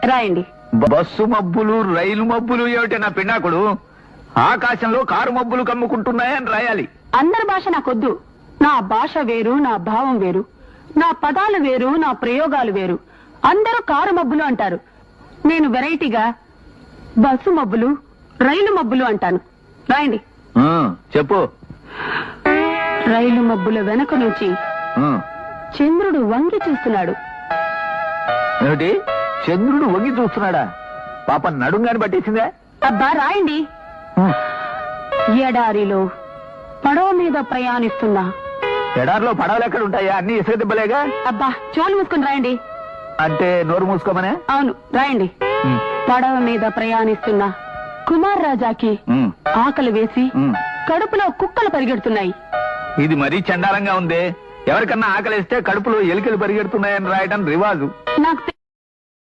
రాయండి. బస్సు మబ్బులు రైలు మబ్బులు ఏమిటి నా పిన్నాకుడు? ఆకాశంలో కారు మబ్బులు కమ్ముకుంటున్నాయని రాయాలి. అందరి భాష నాకొద్దు. నా భాష వేరు, నా భావం వేరు, నా పదాలు వేరు, నా ప్రయోగాలు వేరు. అందరూ కారు మబ్బులు అంటారు. నేను వెరైటీగా బస్సు మబ్బులు రైలు మబ్బులు అంటాను. రాయండి. చెప్పు. రైలు మబ్బుల వెనక నుంచి చంద్రుడు వంగి చూస్తున్నాడు. ఏమిటి? చంద్రుడు వంగి చూస్తున్నాడా? పాప నడుంగాని పట్టేసిందే. అబ్బా రాయండి. ఎడారిలో పడవ మీద ప్రయాణిస్తున్నా. ఎడారిలో పడవలు ఎక్కడ ఉంటాయా? అన్ని ఇసుక దెబ్బలేగా. అబ్బా చోలు మూసుకుని రాయండి. అంటే నోరు మూసుకోమనే? అవును రాయండి. పడవ మీద ప్రయాణిస్తున్నా కుమార్ రాజాకి ఆకలి వేసి కడుపులో కుక్కలు పరిగెడుతున్నాయి. ఇది మరీ చండాలంగా ఉంది. ఎవరికన్నా ఆకలిస్తే కడుపులో ఎలికలు పరిగెడుతున్నాయని రాయడం రివాజు. నాకు